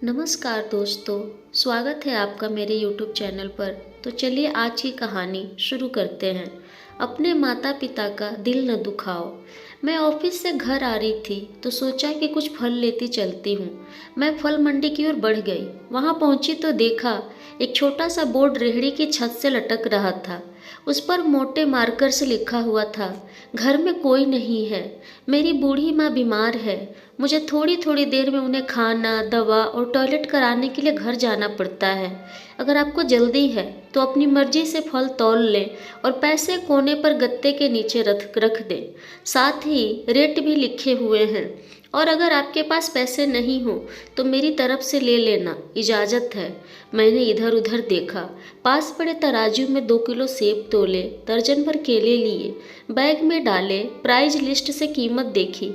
नमस्कार दोस्तों, स्वागत है आपका मेरे YouTube चैनल पर। तो चलिए आज की कहानी शुरू करते हैं। अपने माता पिता का दिल न दुखाओ। मैं ऑफिस से घर आ रही थी तो सोचा कि कुछ फल लेती चलती हूँ। मैं फल मंडी की ओर बढ़ गई। वहाँ पहुँची तो देखा एक छोटा सा बोर्ड रेहड़ी की छत से लटक रहा था। उस पर मोटे मार्कर से लिखा हुआ था, घर में कोई नहीं है, मेरी बूढ़ी माँ बीमार है, मुझे थोड़ी थोड़ी देर में उन्हें खाना, दवा और टॉयलेट कराने के लिए घर जाना पड़ता है। अगर आपको जल्दी है तो अपनी मर्जी से फल तौल लें और पैसे कोने पर गत्ते के नीचे रख दें। साथ ही रेट भी लिखे हुए हैं, और अगर आपके पास पैसे नहीं हो तो मेरी तरफ से ले लेना, इजाज़त है। मैंने इधर उधर देखा, पास पड़े तराजू में 2 किलो सेब तोले, दर्जन भर केले लिए, बैग में डाले, प्राइज लिस्ट से कीमत देखी,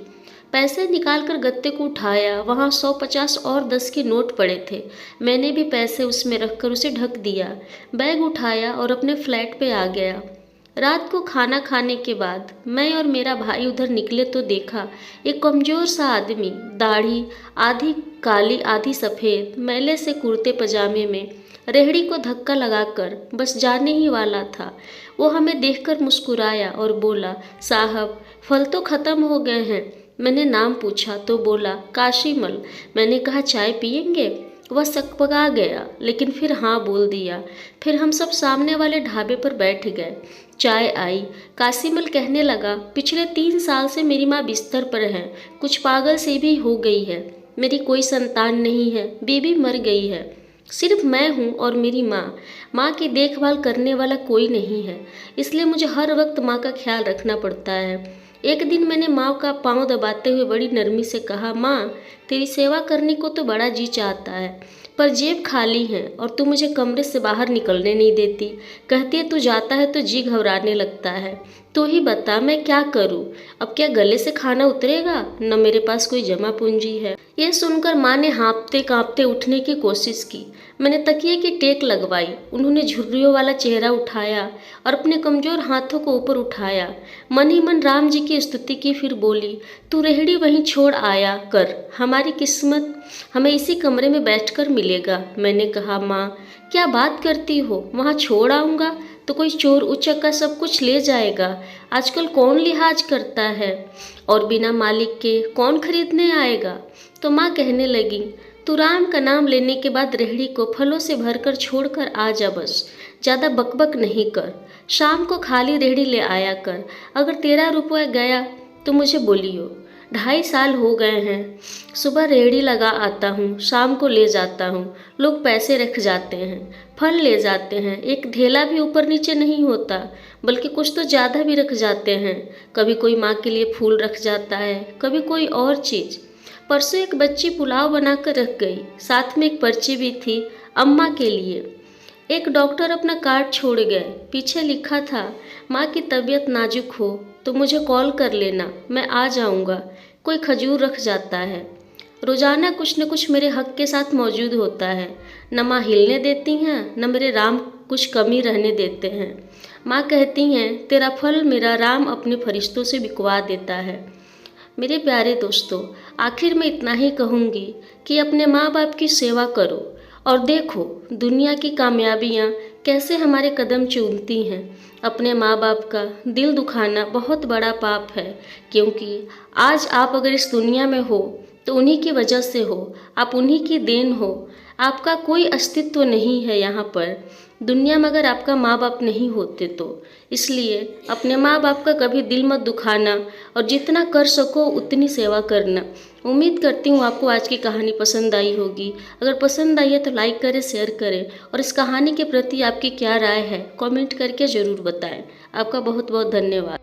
पैसे निकालकर गत्ते को उठाया। वहाँ 100, 50 और 10 के नोट पड़े थे। मैंने भी पैसे उसमें रखकर उसे ढक दिया, बैग उठाया और अपने फ्लैट पे आ गया। रात को खाना खाने के बाद मैं और मेरा भाई उधर निकले तो देखा एक कमज़ोर सा आदमी, दाढ़ी आधी काली आधी सफ़ेद, मैले से कुर्ते पजामे में, रेहड़ी को धक्का लगाकर बस जाने ही वाला था। वो हमें देखकर मुस्कुराया और बोला, साहब फल तो ख़त्म हो गए हैं। मैंने नाम पूछा तो बोला, काशीमल। मैंने कहा, चाय पियेंगे? वह सकपका गया, लेकिन फिर हाँ बोल दिया। फिर हम सब सामने वाले ढाबे पर बैठ गए। चाय आई। काशीमल कहने लगा, पिछले 3 साल से मेरी माँ बिस्तर पर है, कुछ पागल सी भी हो गई है। मेरी कोई संतान नहीं है, बीबी मर गई है, सिर्फ मैं हूँ और मेरी माँ। माँ की देखभाल करने वाला कोई नहीं है, इसलिए मुझे हर वक्त माँ का ख्याल रखना पड़ता है। एक दिन मैंने माँ का पाँव दबाते हुए बड़ी नरमी से कहा, माँ तेरी सेवा करने को तो बड़ा जी चाहता है, पर जेब खाली है और तू मुझे कमरे से बाहर निकलने नहीं देती। कहती है तू जाता है तो जी घबराने लगता है। तू ही बता मैं क्या करूं? अब क्या गले से खाना उतरेगा? न मेरे पास कोई जमा पूंजी है। यह सुनकर माँ ने हाँफते काँपते उठने की कोशिश की। मैंने तकिए की टेक लगवाई। उन्होंने झुर्रियों वाला चेहरा उठाया और अपने कमज़ोर हाथों को ऊपर उठाया। मन ही मन राम जी की स्तुति की, फिर बोली, तू रेहड़ी वहीं छोड़ आया कर, हमारी किस्मत हमें इसी कमरे में बैठकर मिलेगा। मैंने कहा, माँ क्या बात करती हो, वहाँ छोड़ आऊँगा तो कोई चोर उचक्का सब कुछ ले जाएगा। आजकल कौन लिहाज करता है, और बिना मालिक के कौन खरीदने आएगा? तो माँ कहने लगी, तू राम का नाम लेने के बाद रेहड़ी को फलों से भरकर छोड़कर आ जा, बस ज़्यादा बकबक नहीं कर। शाम को खाली रेहड़ी ले आया कर। अगर 13 रुपये गया तो मुझे बोलियो। 2.5 साल हो गए हैं, सुबह रेहड़ी लगा आता हूँ, शाम को ले जाता हूँ। लोग पैसे रख जाते हैं, फल ले जाते हैं, एक ढेला भी ऊपर नीचे नहीं होता, बल्कि कुछ तो ज़्यादा भी रख जाते हैं। कभी कोई माँ के लिए फूल रख जाता है, कभी कोई और चीज़। परसों एक बच्ची पुलाव बनाकर रख गई, साथ में एक पर्ची भी थी, अम्मा के लिए। एक डॉक्टर अपना कार्ड छोड़ गए, पीछे लिखा था, माँ की तबीयत नाजुक हो तो मुझे कॉल कर लेना, मैं आ जाऊँगा। कोई खजूर रख जाता है। रोज़ाना कुछ न कुछ मेरे हक के साथ मौजूद होता है। न माँ हिलने देती हैं, न मेरे राम कुछ कमी रहने देते हैं। माँ कहती हैं, तेरा फल मेरा राम अपने फरिश्तों से बिकवा देता है। मेरे प्यारे दोस्तों, आखिर में इतना ही कहूँगी कि अपने माँ बाप की सेवा करो और देखो दुनिया की कामयाबियाँ कैसे हमारे कदम चूमती हैं। अपने माँ बाप का दिल दुखाना बहुत बड़ा पाप है, क्योंकि आज आप अगर इस दुनिया में हो तो उन्हीं की वजह से हो, आप उन्हीं की देन हो। आपका कोई अस्तित्व नहीं है यहाँ पर दुनिया में अगर आपका माँ बाप नहीं होते तो। इसलिए अपने माँ बाप का कभी दिल मत दुखाना और जितना कर सको उतनी सेवा करना। उम्मीद करती हूँ आपको आज की कहानी पसंद आई होगी। अगर पसंद आई है तो लाइक करें, शेयर करें, और इस कहानी के प्रति आपकी क्या राय है कमेंट करके ज़रूर बताएं। आपका बहुत बहुत धन्यवाद।